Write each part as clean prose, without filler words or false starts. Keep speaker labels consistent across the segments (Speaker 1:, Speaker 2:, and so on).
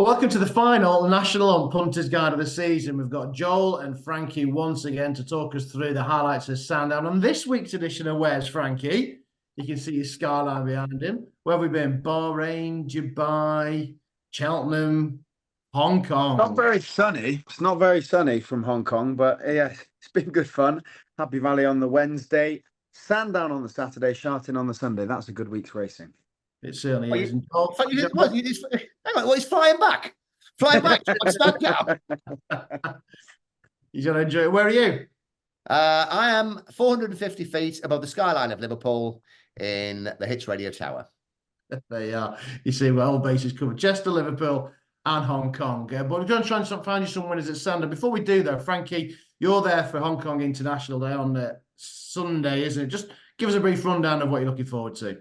Speaker 1: Well, welcome to the final national on Punters Guide of the season. We've got Joel and Frankie once again to talk us through the highlights of Sandown. On this week's edition of Where's Frankie? You can see his skyline behind him. Where have we been? Bahrain, Dubai, Cheltenham, Hong Kong.
Speaker 2: Not very sunny. It's not very sunny from Hong Kong, but yeah, it's been good fun. Happy Valley on the Wednesday, Sandown on the Saturday, Sharton on the Sunday. That's a good week's racing.
Speaker 1: It certainly is.
Speaker 3: He's flying back. Flying back. Sandown.
Speaker 1: He's going to enjoy it. Where are you?
Speaker 3: I am 450 feet above the skyline of Liverpool in the Hits Radio Tower.
Speaker 1: There you are. You see, well, all bases covered. Chester, Liverpool, and Hong Kong. But we're going to try and find you some winners at Sandown. Before we do, though, Frankie, you're there for Hong Kong International Day on Sunday, isn't it? Just give us a brief rundown of what you're looking forward to.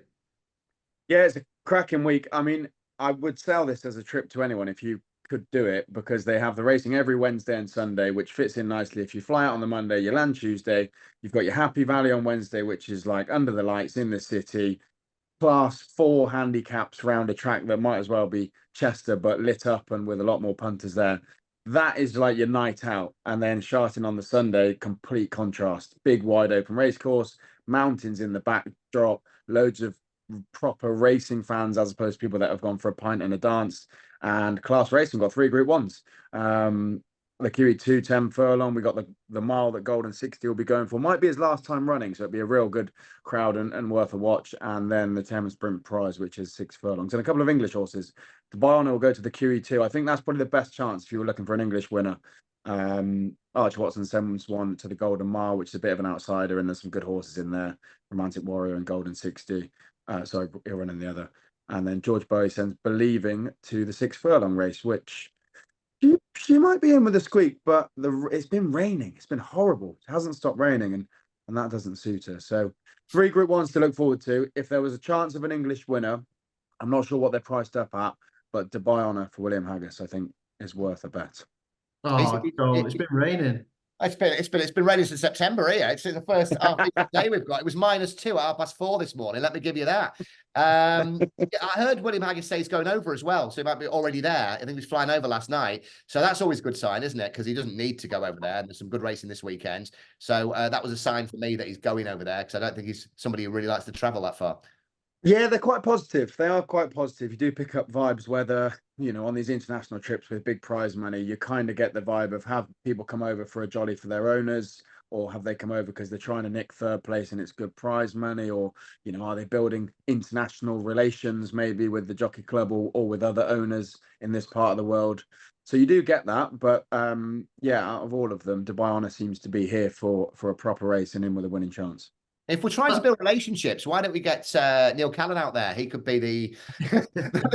Speaker 2: Yeah, it's a cracking week. I mean, I would sell this as a trip to anyone if you could do it, because they have the racing every Wednesday and Sunday, which fits in nicely. If you fly out on the Monday, you land Tuesday. You've got your Happy Valley on Wednesday, which is like under the lights in the city. Class 4 handicaps round a track that might as well be Chester, but lit up and with a lot more punters there. That is like your night out. And then Sharton on the Sunday, complete contrast. Big wide open race course, mountains in the backdrop, loads of proper racing fans as opposed to people that have gone for a pint and a dance. And class racing got 3 Group 1s. The QE2 10 furlong, we got the mile that Golden 60 will be going for. Might be his last time running, so it'll be a real good crowd and worth a watch. And then the Thames Sprint Prize, which is 6 furlongs. And a couple of English horses. The Biona will go to the QE2. I think that's probably the best chance if you were looking for an English winner. Archie Watson sends one to the Golden Mile, which is a bit of an outsider, and there's some good horses in there. Romantic Warrior and Golden 60. Sorry, he'll run in the other. And then George Bowie sends Believing to the 6 furlong race, which she might be in with a squeak, but it's been raining. It's been horrible. It hasn't stopped raining, and that doesn't suit her. So 3 Group 1s to look forward to. If there was a chance of an English winner, I'm not sure what they're priced up at, but Dubai Honour for William Haggis, I think, is worth a bet.
Speaker 1: Oh, it's been raining.
Speaker 3: It's been raining since September here. It's the first day we've got. It was -2 at 4:30 this morning. Let me give you that. I heard William Haggis say he's going over as well, so he might be already there. I think he was flying over last night, so that's always a good sign, isn't it? Because he doesn't need to go over there, and there's some good racing this weekend. So that was a sign for me that he's going over there, because I don't think he's somebody who really likes to travel that far.
Speaker 2: Yeah, they're quite positive. They are quite positive. You do pick up vibes whether, on these international trips with big prize money, you kind of get the vibe of have people come over for a jolly for their owners, or have they come over because they're trying to nick 3rd place and it's good prize money, or, are they building international relations maybe with the jockey club or with other owners in this part of the world. So you do get that. But out of all of them, Dubai Honour seems to be here for a proper race and in with a winning chance.
Speaker 3: If we're trying to build relationships, why don't we get Neil Callan out there? He could be the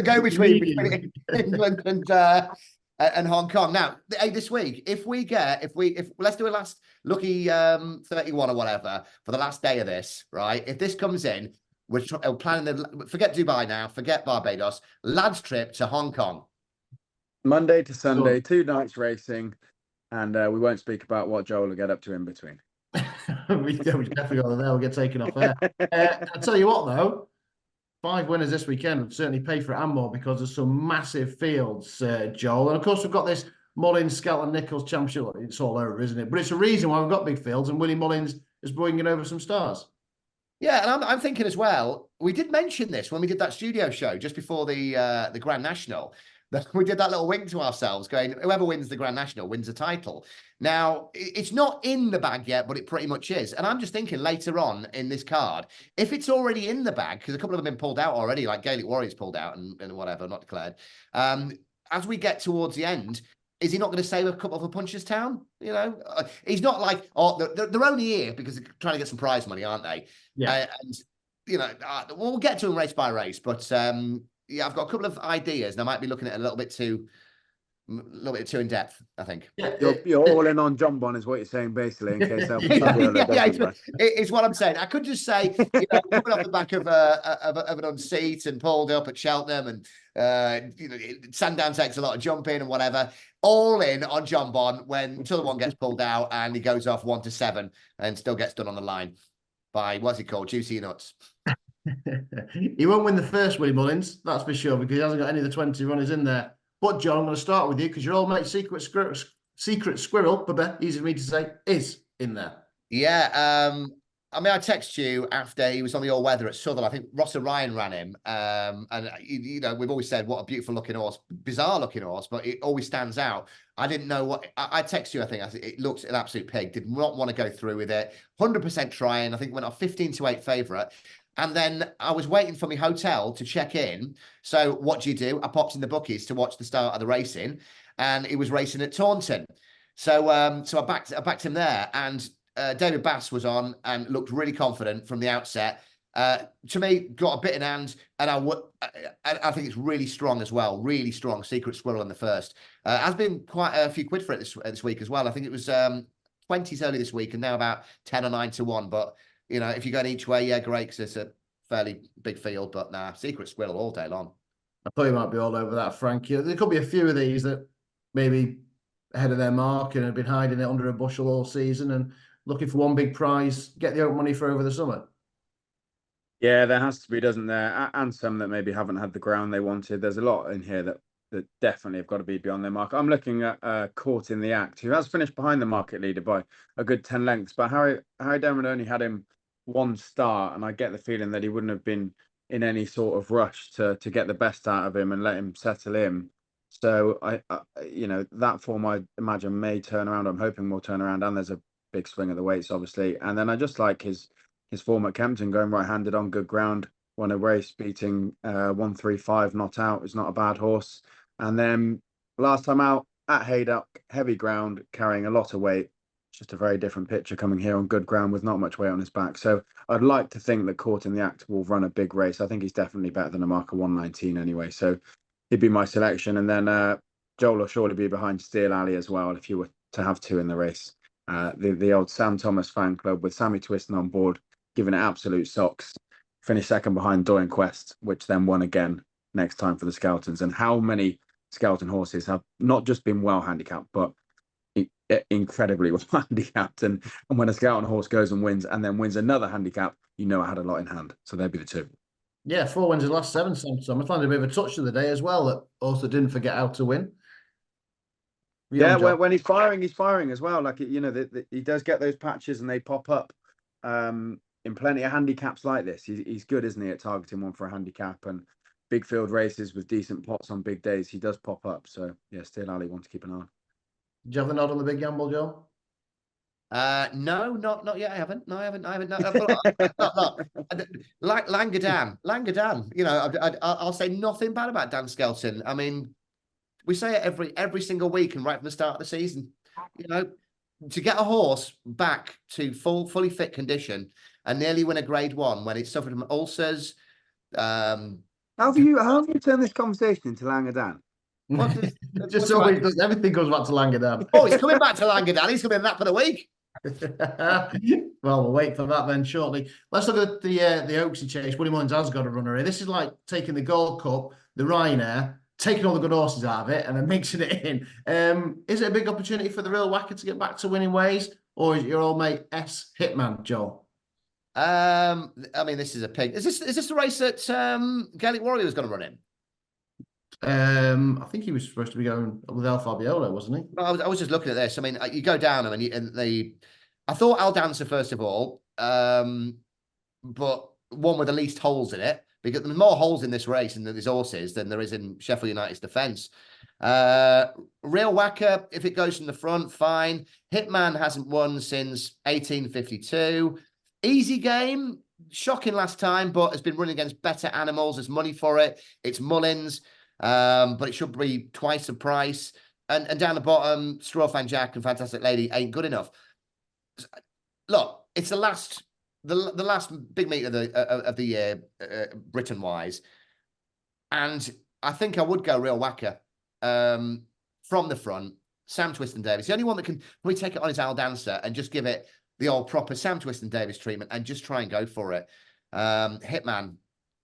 Speaker 3: go-between between England and Hong Kong. Now, this week, if let's do a last lucky 31 or whatever for the last day of this, right? If this comes in, we're planning forget Dubai now, forget Barbados, lads trip to Hong Kong.
Speaker 2: Monday to Sunday, 2 nights racing, and we won't speak about what Joel will get up to in between.
Speaker 1: we definitely got there. We'll get taken off there. I'll tell you what, though, 5 winners this weekend would certainly pay for it and more, because there's some massive fields, Joel. And of course, we've got this Mullins, Skelton, Nichols Championship. It's all over, isn't it? But it's a reason why we've got big fields, and Willie Mullins is bringing over some stars.
Speaker 3: Yeah, and I'm thinking as well, we did mention this when we did that studio show just before the Grand National. We did that little wink to ourselves, going, whoever wins the Grand National wins the title. Now, it's not in the bag yet, but it pretty much is. And I'm just thinking later on in this card, if it's already in the bag, because a couple of them have been pulled out already, like Gaelic Warriors pulled out and whatever, not declared. As we get towards the end, is he not going to save a couple for Punchestown? He's not like, they're only here because they're trying to get some prize money, aren't they?
Speaker 1: Yeah.
Speaker 3: We'll get to them race by race, but yeah, I've got a couple of ideas, and I might be looking at it a little bit too in depth, I think.
Speaker 2: Yeah. You're all in on John Bon, is what you're saying, basically, in case
Speaker 3: it's what I'm saying. I could just say, coming off the back of an unseat and pulled up at Cheltenham, and Sandown takes a lot of jumping and whatever. All in on John Bon when the other one gets pulled out and he goes off 1-7 and still gets done on the line by what's he called, Juicy Nuts.
Speaker 1: He won't win the first, Willie Mullins, that's for sure, because he hasn't got any of the 20 runners in there But John, I'm going to start with you because your old mate Secret Squirrel, easy for me to say, is in there.
Speaker 3: Yeah, I mean, I text you after he was on the all weather at Southern. I think Ross and Ryan ran him. And you know, we've always said what a beautiful looking horse, bizarre looking horse, but it always stands out. I didn't know what I text you. I think it looks an absolute pig. Did not want to go through with it. 100% trying. I think went off 15-8 favourite. And then I was waiting for my hotel to check in. So what do? I popped in the bookies to watch the start of the racing, and he was racing at Taunton. So I backed him there, and David Bass was on and looked really confident from the outset. To me, got a bit in hand, and I think it's really strong as well. Really strong. Secret Squirrel in the first. Has been quite a few quid for it this week as well. I think it was 20s early this week, and now about 10 or 9 to 1. But you know, if you're going each way, yeah, great, because it's a fairly big field. But nah, Secret Squirrel all day long.
Speaker 1: I thought you might be all over that, Frankie. There could be a few of these that maybe ahead of their mark and have been hiding it under a bushel all season and looking for one big prize, get the open money for over the summer.
Speaker 2: Yeah, there has to be, doesn't there? And some that maybe haven't had the ground they wanted. There's a lot in here that definitely have got to be beyond their mark. I'm looking at Caught in the Act, who has finished behind the market leader by a good 10 lengths, but Harry Denman only had him one start, and I get the feeling that he wouldn't have been in any sort of rush to get the best out of him and let him settle in. So I you know, that form I imagine may turn around. I'm hoping will turn around, and there's a big swing at the weights, obviously. And then I just like his form at Kempton, going right-handed on good ground, won a race, beating 135 not out. It's not a bad horse. And then last time out at Haydock, heavy ground, carrying a lot of weight. Just a very different picture coming here on good ground with not much weight on his back. So I'd like to think that Caught in the Act will run a big race. I think he's definitely better than a marker 119 anyway. So he'd be my selection. And then Joel will surely be behind Steel Alley as well, if you were to have two in the race. The old Sam Thomas fan club with Sammy Twiston on board, giving it absolute socks. Finished second behind Doyen Quest, which then won again next time for the Skeltons. And how many Skelton horses have not just been well handicapped, but incredibly well handicapped. And when a Skelton horse goes and wins and then wins another handicap, you know it had a lot in hand. So they'd be the two.
Speaker 1: Yeah, 4 wins in the last 7. Sam Thomas landed a bit of a touch of the day as well, that also didn't forget how to win.
Speaker 2: Yeah, when he's firing as well. Like, you know, he does get those patches and they pop up in plenty of handicaps like this. He's good, isn't he, at targeting one for a handicap, and big field races with decent pots on big days. He does pop up. So, yeah, Steel Alley, one to keep an eye on.
Speaker 1: Did you have the nod on the big gamble, Joe?
Speaker 3: No, not yet. I haven't. No, I haven't. No. Like Langadan. You know, I'll say nothing bad about Dan Skelton. I mean, we say it every single week and right from the start of the season. You know, to get a horse back to fully fit condition and nearly win a Grade 1 when it suffered from ulcers.
Speaker 2: How have you turned this conversation into Langadan?
Speaker 1: Just always does. Everything goes back to Langadan.
Speaker 3: Oh, he's coming back to Langadan. He's coming back for the week.
Speaker 1: Well, we'll wait for that then shortly. Let's look at the Oaksey Chase. Willie Mullins has got a runner here. This is like taking the Gold Cup, the Ryanair, taking all the good horses out of it and then mixing it in. Is it a big opportunity for the real whacker to get back to winning ways, or is it your old mate S Hitman, Joel?
Speaker 3: I mean, this is a pig. Is this the race that Gaelic Warrior was going to run in?
Speaker 1: I think he was supposed to be going with El Fabiolo, wasn't he?
Speaker 3: Well, I was just looking at this. I mean, you go down I thought Al Dancer first of all, but one with the least holes in it, because there's more holes in this race and these horses than there is in Sheffield United's defence. Real Whacker, if it goes from the front, fine. Hitman hasn't won since 1852. Easy Game, shocking last time, but has been running against better animals. There's money for it. It's Mullins. But it should be twice the price. And down the bottom, Strawfan Jack and Fantastic Lady ain't good enough. Look, it's the last big meet of the year, Britain wise, and I think I would go Real Whacker from the front. Sam Twiston Davis, the only one that can really take it on is Al Dancer and just give it the old proper Sam Twiston Davis treatment and just try and go for it. Hitman.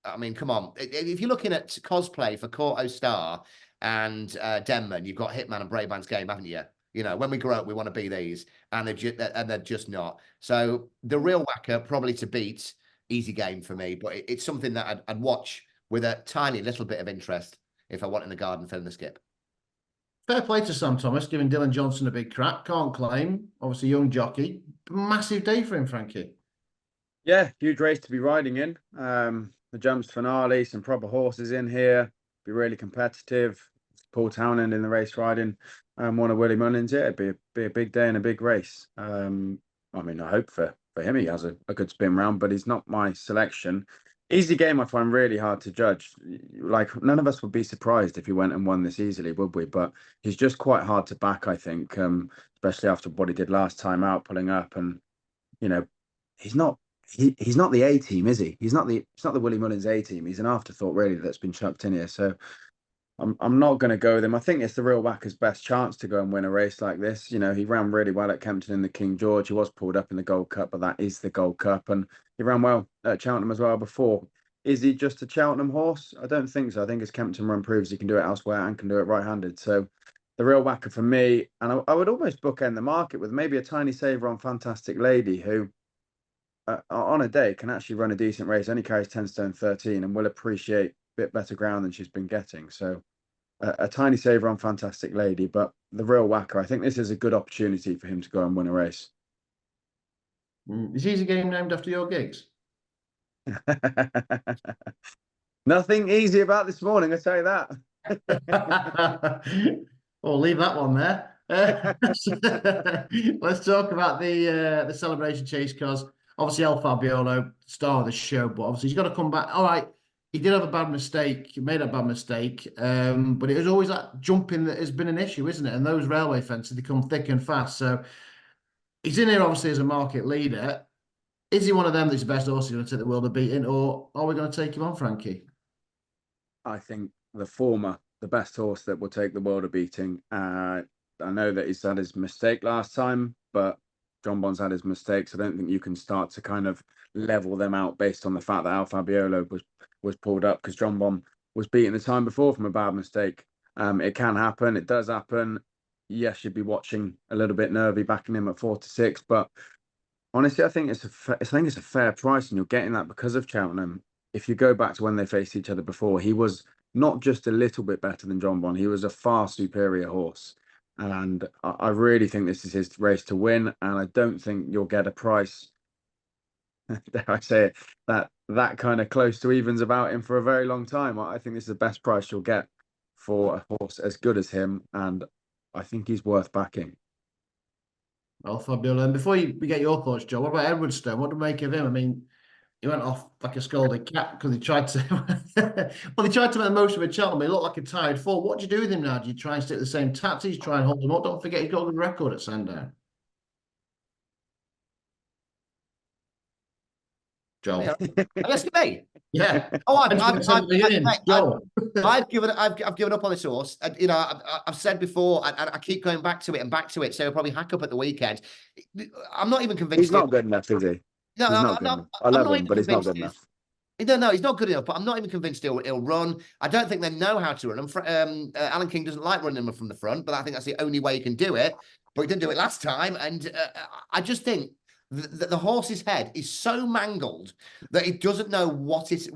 Speaker 3: I mean, come on. If you're looking at cosplay for Court O'Star and Denman, you've got Hitman and Braeban's Game, haven't you? You know, when we grow up, we want to be these, and they're just not. So the Real Whacker probably to beat. Easy Game for me, but it's something that I'd watch with a tiny little bit of interest if I want in the garden filling the skip.
Speaker 1: fair play to Sam Thomas, giving Dylan Johnson a big crack. Can't claim. Obviously, young jockey. Massive day for him, Frankie.
Speaker 2: Yeah, huge race to be riding in. The jumps finale, some proper horses in here. Be really competitive. Paul Townend in the race riding. One of Willie Mullins. Yeah, it'd be a big day and a big race. I mean, I hope for him he has a good spin round, but he's not my selection. Easy game I find really hard to judge. Like, none of us would be surprised if he went and won this easily, would we? But he's just quite hard to back, I think, especially after what he did last time out, pulling up. And, you know, he's not the A team, is he? It's not the Willie Mullins A team. He's an afterthought, really, that's been chucked in here. So I'm not going to go with him. I think it's the real whacker's best chance to go and win a race like this. You know, he ran really well at Kempton in the King George. He was pulled up in the Gold Cup, but that is the Gold Cup. And he ran well at Cheltenham as well before. Is he just a Cheltenham horse? I don't think so. I think his Kempton run proves he can do it elsewhere and can do it right-handed. So the real whacker for me, and I would almost bookend the market with maybe a tiny saver on Fantastic Lady, who on a day can actually run a decent race, only carries 10 stone 13 and will appreciate a bit better ground than she's been getting. So a tiny saver on Fantastic Lady, but the real whacker, I think this is a good opportunity for him to go and win a race.
Speaker 1: Is Easy Game named after your gigs?
Speaker 2: Nothing easy about this morning, I tell you that.
Speaker 1: Well, leave that one there. Let's talk about the Celebration Chase, because obviously El Fabiolo, star of the show, but obviously he's got to come back. All right, he did have a bad mistake. He made a bad mistake, but it was always that jumping that has been an issue, isn't it? And those railway fences, they come thick and fast. So he's in here obviously as a market leader. Is he one of them that's the best horse going to take the world of beating, or are we going to take him on, Frankie?
Speaker 2: I think the former, the best horse that will take the world of beating. I know that he's had his mistake last time, but John Bond's had his mistakes. I don't think you can start to kind of level them out based on the fact that El Fabiolo was pulled up because John Bond was beaten the time before from a bad mistake. It can happen. It does happen. Yes, you'd be watching a little bit nervy backing him at 4-6, but honestly, I think it's a fair price, and you're getting that because of Cheltenham. If you go back to when they faced each other before, he was not just a little bit better than John Bond. He was a far superior horse. And I really think this is his race to win. And I don't think you'll get a price, dare I say it, that kind of close to evens about him for a very long time. I think this is the best price you'll get for a horse as good as him. And I think he's worth backing.
Speaker 1: Well, Fabiola. And before we get your thoughts, Joe, what about Edwardstone? What do you make of him? I mean, he went off like a scalded cat because he tried to well, he tried to make the most of a Cheltenham. He looked like a tired fool. What do you do with him now? Do you try and stick the same tactics, try and hold him up? Don't forget he's got a good record at Sandown. Joel.
Speaker 3: Are you asking me?
Speaker 1: Yeah.
Speaker 3: Oh,
Speaker 1: I've
Speaker 3: given up on this horse. And, you know, I've said before, and I keep going back to it and back to it. So he'll probably hack up at the weekend. I'm not even convinced.
Speaker 2: He's not good enough, is he?
Speaker 3: No,
Speaker 2: he's not good enough. I love him, but he's not good enough.
Speaker 3: No, he's not good enough, but I'm not even convinced he'll run. I don't think they know how to run him. Alan King doesn't like running them from the front, but I think that's the only way he can do it. But he didn't do it last time. And I just think the horse's head is so mangled that it doesn't know what it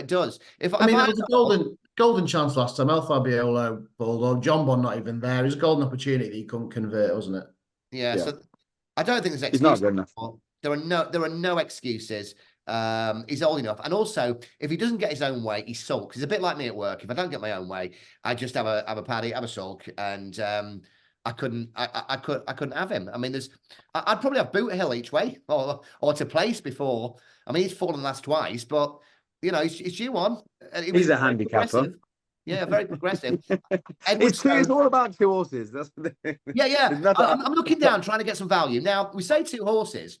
Speaker 3: does.
Speaker 1: There was a golden chance last time. El Fabiolo, Bulldog, John Bond not even there. It was a golden opportunity that he couldn't convert, wasn't it?
Speaker 3: Yeah. So I don't think there's excuses.
Speaker 2: He's not good enough.
Speaker 3: There are no excuses. He's old enough, and also if he doesn't get his own way, he sulks. He's a bit like me at work. If I don't get my own way, I just have a paddy, have a sulk, and I couldn't have him. I mean, I'd probably have Boot Hill each way or to place before. I mean, he's fallen last twice, but you know, he's due on.
Speaker 2: He's a handicapper.
Speaker 3: Yeah, very progressive.
Speaker 2: It's all about two horses. That's
Speaker 3: yeah. I'm looking down, trying to get some value. Now we say two horses.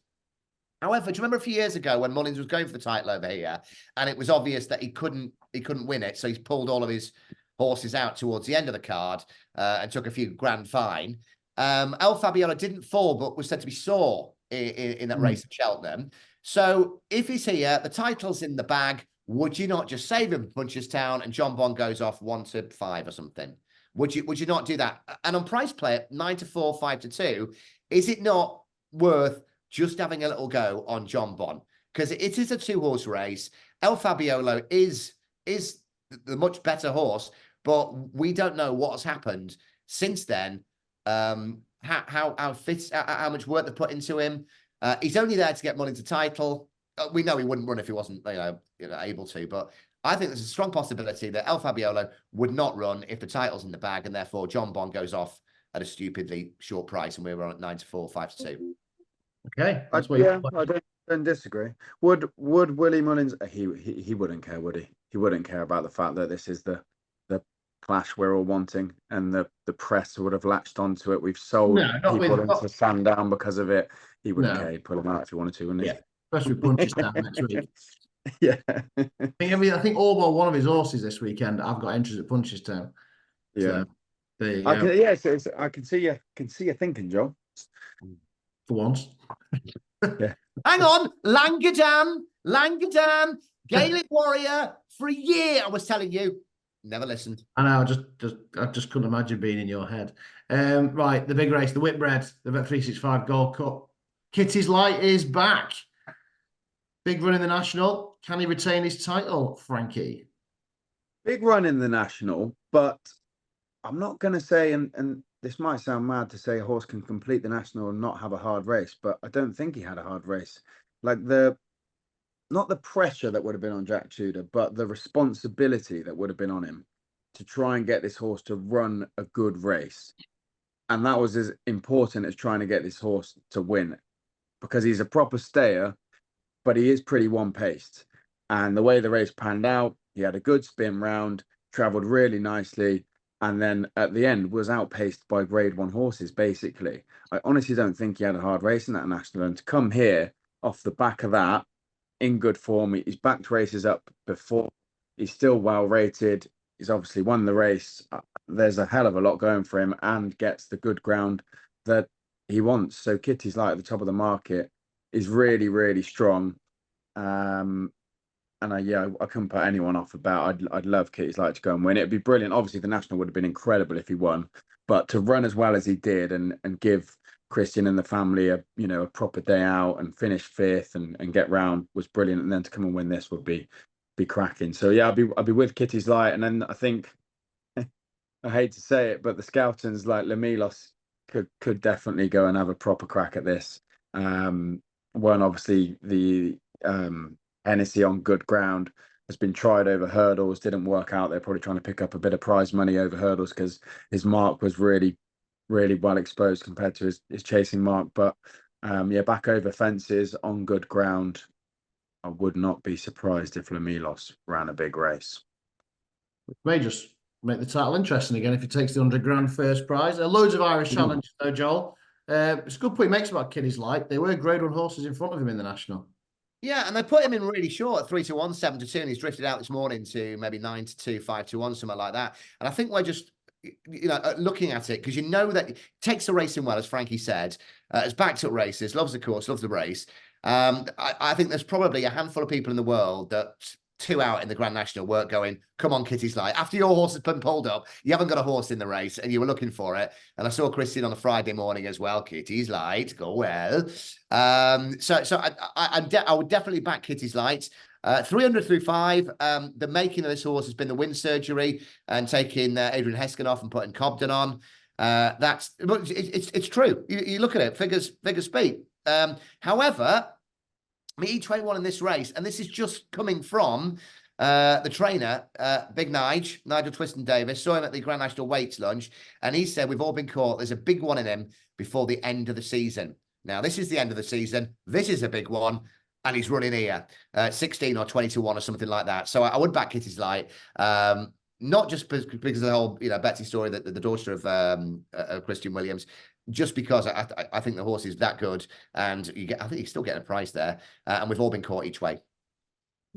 Speaker 3: However, do you remember a few years ago when Mullins was going for the title over here, and it was obvious that he couldn't win it, so he's pulled all of his horses out towards the end of the card and took a few grand fine. El Fabiolo didn't fall, but was said to be sore in that race at Cheltenham. So if he's here, the title's in the bag. Would you not just save him for Punchestown and John Bond goes off 1-5 or something? Would you not do that? And on price play, 9-4, 5-2, is it not worth just having a little go on John Bond? Because it is a two-horse race. El Fabiolo is the much better horse, but we don't know what's happened since then. How fit, how much work they put into him. He's only there to get money to title. We know he wouldn't run if he wasn't, able to. But I think there's a strong possibility that El Fabiolo would not run if the title's in the bag, and therefore John Bond goes off at a stupidly short price, and we're on at 9-4, 5-2.
Speaker 1: Okay, that's what
Speaker 2: I don't disagree. Would Willie Mullins? He wouldn't care, would he? He wouldn't care about the fact that this is the clash we're all wanting, and the press would have latched onto it. We've sold people into Sandown because of it. He wouldn't care. He'd pull them out if he wanted to, wouldn't he?
Speaker 1: Yeah, especially Punters down next week.
Speaker 2: Yeah.
Speaker 1: I think all but one of his horses this weekend I've got entries at Punchestown.
Speaker 2: Yeah.
Speaker 1: So,
Speaker 2: I can see you thinking, Joe.
Speaker 1: For once.
Speaker 2: Yeah.
Speaker 3: Hang on, Langadan, Gaelic warrior for a year. I was telling you, never listened.
Speaker 1: I know. I just couldn't imagine being in your head. Right, the big race, the Whitbread, the Bet365 Gold Cup. Kitty's Light is back. Big run in the National. Can he retain his title, Frankie?
Speaker 2: Big run in the National, but I'm not going to say, and this might sound mad to say a horse can complete the National and not have a hard race, but I don't think he had a hard race. Like not the pressure that would have been on Jack Tudor, but the responsibility that would have been on him to try and get this horse to run a good race. And that was as important as trying to get this horse to win, because he's a proper stayer, but he is pretty one-paced. And the way the race panned out, he had a good spin round, travelled really nicely, and then at the end was outpaced by Grade 1 horses, basically. I honestly don't think he had a hard race in that National. And to come here off the back of that, in good form, he's backed races up before. He's still well rated. He's obviously won the race. There's a hell of a lot going for him, and gets the good ground that he wants. So Kitty's Light at the top of the market is really, really strong. And I couldn't put anyone off about. I'd love Kitty's Light to go and win. It'd be brilliant. Obviously, the National would have been incredible if he won, but to run as well as he did and give Christian and the family a proper day out and finish fifth and get round was brilliant. And then to come and win this would be cracking. So yeah, I'd be with Kitty's Light. And then I think, I hate to say it, but the Scoutons like Lemilos could definitely go and have a proper crack at this. One, obviously the Hennessy on good ground has been tried over hurdles, didn't work out. They're probably trying to pick up a bit of prize money over hurdles because his mark was really, really well exposed compared to his chasing mark. But back over fences on good ground, I would not be surprised if Lemilos ran a big race.
Speaker 1: Which may just make the title interesting again if he takes the 100 grand first prize. There are loads of Irish challenges though, Joel. It's a good point he makes about Kitty's Light. They were Grade 1 horses in front of him in the National. Yeah,
Speaker 3: and they put him in really short at 3-1, 7-2, and he's drifted out this morning to maybe 9-2, 5-1, something like that. And I think we're just, looking at it, because that it takes the racing well, as Frankie said, has backed up races, loves the course, loves the race. I think there's probably a handful of people in the world that 2 out in the Grand National weren't going, come on, Kitty's Light. After your horse has been pulled up, you haven't got a horse in the race and you were looking for it. And I saw Christian on a Friday morning as well. Kitty's Light, go well. So I would definitely back Kitty's Light. 300 through 5. The making of this horse has been the wind surgery and taking Adrian Heskin off and putting Cobden on. It's true. You look at it, figures speak. However, each way won in this race, and this is just coming from the trainer, Big Nigel Twiston-Davis. Saw him at the Grand National Weights Lunch, and he said, we've all been caught. There's a big one in him before the end of the season. Now, this is the end of the season. This is a big one, and he's running here, 16 or 20-1 or something like that. So I would back Kitty's Light, not just because of the whole, Betsy story, that the daughter of Christian Williams, just because I think the horse is that good, and I think he's still getting a price there, and we've all been caught each way.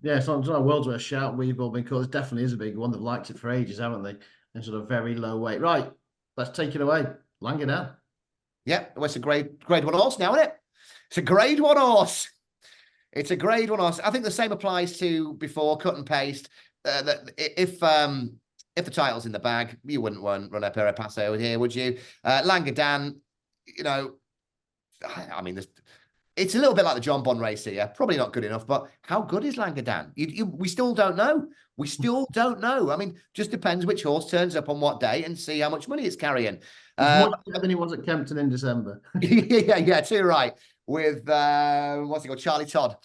Speaker 1: Yeah, it's not a world's worth shout. We've all been caught. It definitely is a big one. They've liked it for ages, haven't they? And sort of very low weight. Right, let's take it away. Langadan.
Speaker 3: Yeah, well, it's a grade 1 horse now, isn't it? It's a grade 1 horse. It's a grade 1 horse. I think the same applies to before, cut and paste. That if the title's in the bag, you wouldn't run a Pere Paso here, would you? Langadan, I mean, it's a little bit like the John Bond race here. Probably not good enough, but how good is Langadan? We still don't know. We still don't know. I mean, just depends which horse turns up on what day and see how much money it's carrying.
Speaker 1: Much better than he was at Kempton in December.
Speaker 3: yeah, too right. With what's he called, Charlie Todd,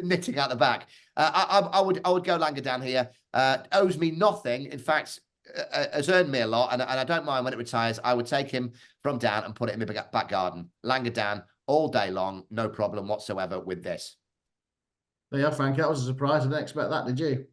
Speaker 3: knitting out the back. I would go Langadan here. Owes me nothing. In fact, has earned me a lot, and I don't mind when it retires. I would take him from down and put it in my back garden. Langadan all day long, no problem whatsoever with this.
Speaker 1: There you are, Frank. That was a surprise. I didn't expect that, did you?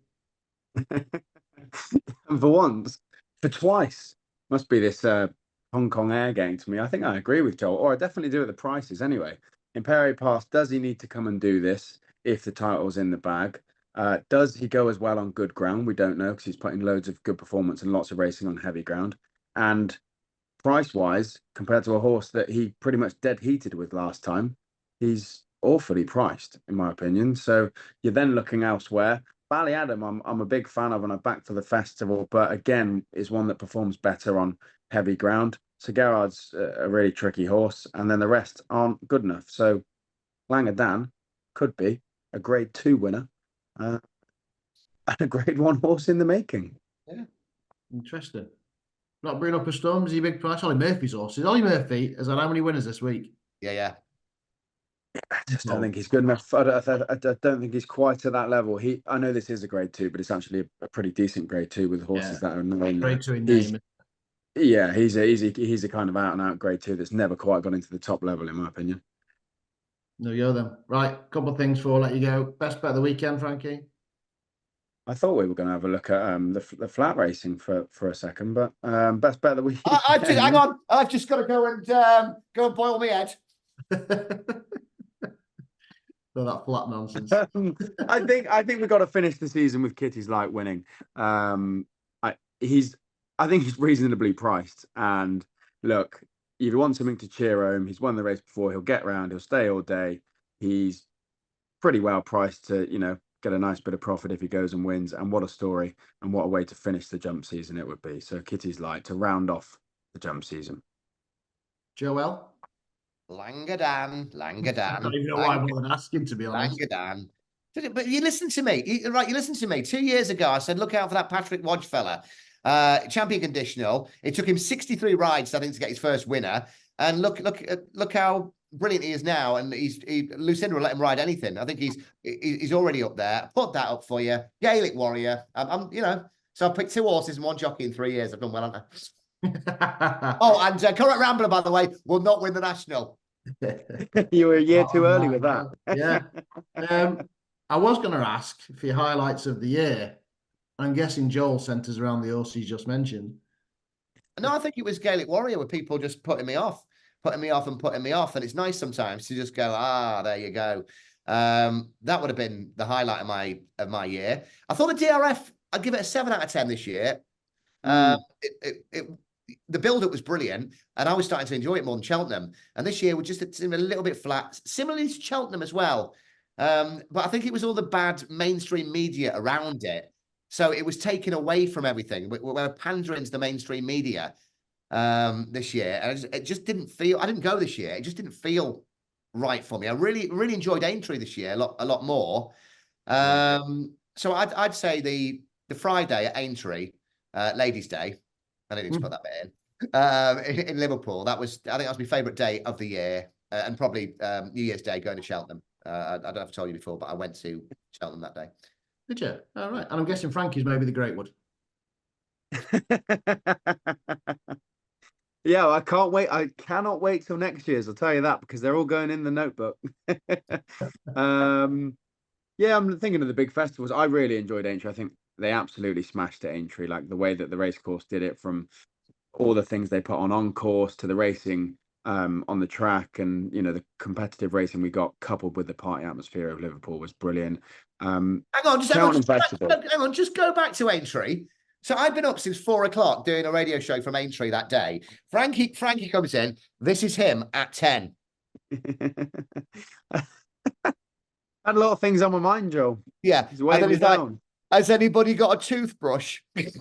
Speaker 2: And for once, for twice, must be this Hong Kong air game to me. I think I agree with Joel, or I definitely do at the prices anyway. Imperi Pass, does he need to come and do this if the title's in the bag? Does he go as well on good ground? We don't know because he's putting loads of good performance and lots of racing on heavy ground. And price-wise, compared to a horse that he pretty much dead heated with last time, he's awfully priced, in my opinion. So you're then looking elsewhere. Ballyadam, I'm a big fan of, and I'm back for the festival, but again, is one that performs better on heavy ground. So Gerard's a really tricky horse, and then the rest aren't good enough. So Langadan could be a Grade 2 winner and a Grade 1 horse in the making.
Speaker 1: Yeah, interesting. Not bringing up a storm. Is he a big price? Ollie Murphy's horses. Ollie Murphy has had how many winners this week?
Speaker 3: Yeah.
Speaker 2: I just don't think he's good enough. I don't think he's quite at that level. I know this is a Grade 2, but it's actually a pretty decent Grade 2 with horses that are known.
Speaker 1: Grade 2 in name.
Speaker 2: Yeah, he's a kind of out and out Grade 2 that's never quite got into the top level, in my opinion.
Speaker 1: No, you're them. Right, couple of things before I let you go. Best bet of the weekend, Frankie.
Speaker 2: I thought we were going to have a look at the flat racing for a second, but best bet of the weekend.
Speaker 3: Hang on, I've just got to go and boil my head.
Speaker 1: So that flat nonsense.
Speaker 2: I think we've got to finish the season with Kitty's Light winning. I think he's reasonably priced. And look, if you want something to cheer home, he's won the race before. He'll get round. He'll stay all day. He's pretty well priced to get a nice bit of profit if he goes and wins. And what a story and what a way to finish the jump season it would be. So Kitty's Light to round off the jump season.
Speaker 1: Joel.
Speaker 3: Langadan.
Speaker 1: I don't even know why I'm more asking, to be honest.
Speaker 3: Langadan. But you listen to me. You listen to me. 2 years ago, I said, look out for that Patrick Wadge fella. Champion conditional. It took him 63 rides, I think, to get his first winner. And look how brilliant he is now. And Lucinda will let him ride anything. I think he's already up there. Put that up for you. Gaelic Warrior. So I've picked 2 horses and 1 jockey in 3 years. I've done well, haven't I? Oh, and Correct Rambler, by the way, will not win the national.
Speaker 2: You were a year too early with that.
Speaker 1: Yeah. I was going to ask for your highlights of the year. I'm guessing Joel sent us around the horse you just mentioned.
Speaker 3: No, I think it was Gaelic Warrior, with people just putting me off. And it's nice sometimes to just go, there you go. That would have been the highlight of my year. I thought the DRF, I'd give it a 7 out of 10 this year. The build-up was brilliant, and I was starting to enjoy it more than Cheltenham. And this year, it seemed a little bit flat, similarly to Cheltenham as well. But I think it was all the bad mainstream media around it. So it was taken away from everything. We're pandering to the mainstream media this year. And it just didn't feel, I didn't go this year. It just didn't feel right for me. I really, really enjoyed Aintree this year a lot more. So I'd say the Friday at Aintree, Ladies' Day, I didn't need to put that bit in Liverpool. I think that was my favourite day of the year, and probably New Year's Day going to Cheltenham. I don't know if I've told you before, but I went to Cheltenham that day.
Speaker 1: Did you? All right. And I'm guessing Frankie's maybe the Greatwood.
Speaker 2: Yeah, I can't wait. I cannot wait till next year's. I'll tell you that, because they're all going in the notebook. Yeah, I'm thinking of the big festivals. I really enjoyed Aintree. I think they absolutely smashed at Aintree. Like the way that the race course did it, from all the things they put on course to the racing on the track, and the competitive racing we got, coupled with the party atmosphere of Liverpool, was brilliant. Hang on,
Speaker 3: just go back to Aintree. So I've been up since 4 o'clock doing a radio show from Aintree that day. Frankie comes in. This is him at 10.
Speaker 2: I had a lot of things on my mind, Joe.
Speaker 3: Yeah.
Speaker 2: He's weighing me down.
Speaker 3: Has anybody got a toothbrush?
Speaker 2: Hey,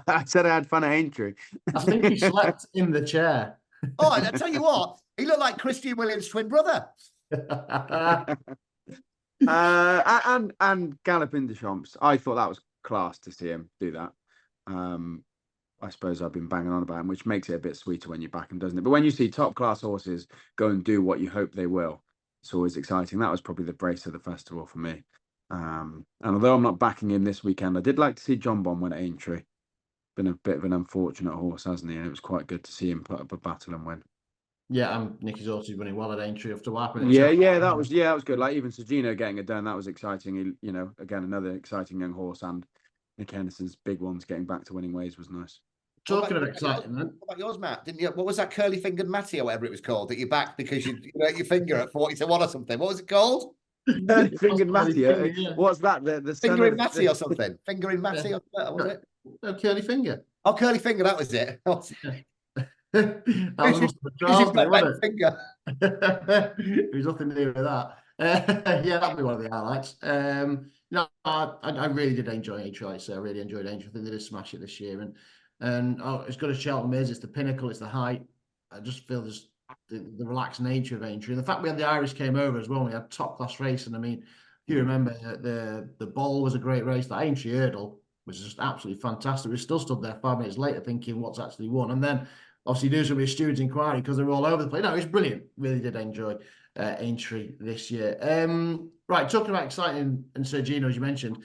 Speaker 2: I said I had fun at Aintree.
Speaker 1: I think he slept in the chair.
Speaker 3: Oh, I tell you what, He looked like Christian Williams' twin brother.
Speaker 2: And Galloping Deschamps. I thought that was class to see him do that. I suppose I've been banging on about him, which makes it a bit sweeter when you back him, doesn't it? But when you see top class horses go and do what you hope they will, it's always exciting. That was probably the brace of the festival for me. And although I'm not backing him this weekend, I did like to see John Bon win at Aintree. Been a bit of an unfortunate horse, hasn't he? And it was quite good to see him put up a battle and win.
Speaker 1: Yeah, and Nicky's also running well at Aintree after what happened.
Speaker 2: That was good. Like even Sergino getting it done, that was exciting. He, again, another exciting young horse, and Nick Henderson's big ones getting back to winning ways was nice.
Speaker 1: Talking of exciting, then.
Speaker 3: What about yours, Matt? Didn't you? What was that curly fingered Matty or whatever it was called that you backed because you hurt your finger at 40-1 or something? What was it called?
Speaker 2: Curly fingered Matty. What's that? The
Speaker 3: fingering Matty or something? Fingering Matty or what was it?
Speaker 1: No, curly finger.
Speaker 3: Oh, curly finger. That was it.
Speaker 1: That was Charles, wasn't it?
Speaker 3: Finger.
Speaker 1: There's nothing to do with that. Yeah, that'll be one of the highlights. No, I really did enjoy Aintree. So I really enjoyed Aintree. I think they did smash it this year, and as good as Cheltenham is, it's the pinnacle, it's the height. I just feel there's the relaxed nature of Aintree, and the fact we had the Irish came over as well. We had top class racing. I mean, you remember the Bowl was a great race. The Aintree Hurdle was just absolutely fantastic. We still stood there 5 minutes later thinking what's actually won, and then obviously there's going to be a steward's inquiry because they're all over the place. No, it was brilliant. Really did enjoy Aintree this year. Right, talking about exciting and Sergino, as you mentioned,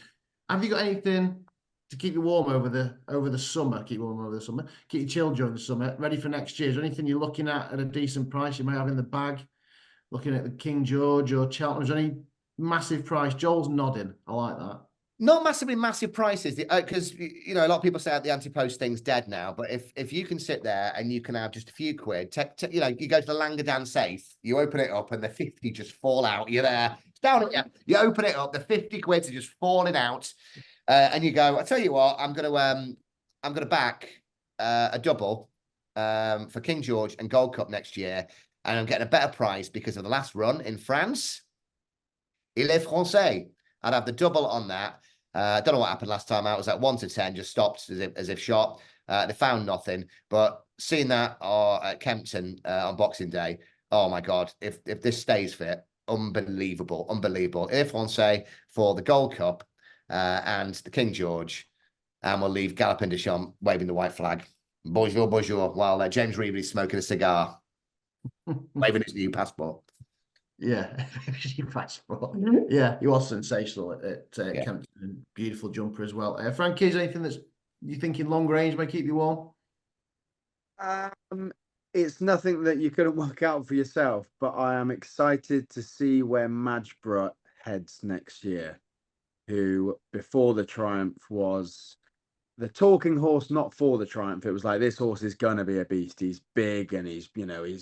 Speaker 1: have you got anything to keep you warm over the summer? Keep you warm over the summer. Keep you chilled during the summer. Ready for next year? Is there anything you're looking at a decent price you might have in the bag? Looking at the King George or Cheltenham? Is there any massive price? Joel's nodding. I like that.
Speaker 3: Not massively massive prices, because a lot of people say the anti-post thing's dead now. But if you can sit there and you can have just a few quid, you go to the Langadan safe, you open it up, and the 50 just fall out. You're there, it's down at you. You open it up, the 50 quids are just falling out, and you go. I tell you what, I'm gonna back a double for King George and Gold Cup next year, and I'm getting a better price because of the last run in France. Il est français. I'd have the double on that. I don't know what happened last time out. It was at 1 to 10, just stopped as if shot. They found nothing. But seeing that at Kempton on Boxing Day, oh my God, if this stays fit, unbelievable. If Francais for the Gold Cup and the King George, and we'll leave Galloping Deschamps waving the white flag. Bonjour, while James Reeby's smoking a cigar, waving his new passport.
Speaker 1: Yeah, yeah, he was sensational at Kempton. Beautiful jumper as well. Frankie, is there anything that's you thinking long range may keep you warm?
Speaker 2: It's nothing that you couldn't work out for yourself, but I am excited to see where Majbra heads next year, who before the Triumph was the talking horse, not for the Triumph. It was like, this horse is gonna be a beast. He's big and he's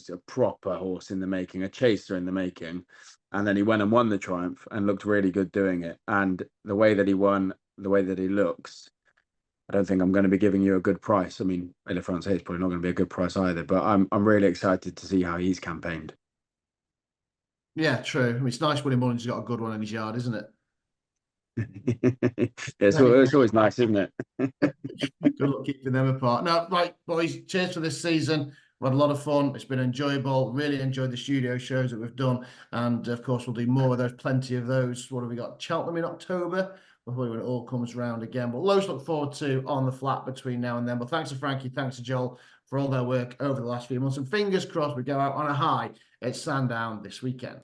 Speaker 2: a proper horse in the making, a chaser in the making. And then he went and won the Triumph and looked really good doing it. And the way that he won, the way that he looks, I don't think I'm going to be giving you a good price. I mean, Le Francais is probably not going to be a good price either, but I'm really excited to see how he's campaigned.
Speaker 1: Yeah, true. I mean, it's nice William Mullins has got a good one in his yard, isn't it?
Speaker 2: It's always nice, isn't it?
Speaker 1: Good luck keeping them apart. Now, right, boys, cheers for this season. We had a lot of fun. It's been enjoyable. Really enjoyed the studio shows that we've done. And of course, we'll do more of those, plenty of those. What have we got? Cheltenham in October, before when it all comes round again. But loads to look forward to on the flat between now and then. But thanks to Frankie, thanks to Joel for all their work over the last few months. And fingers crossed we go out on a high at Sandown this weekend.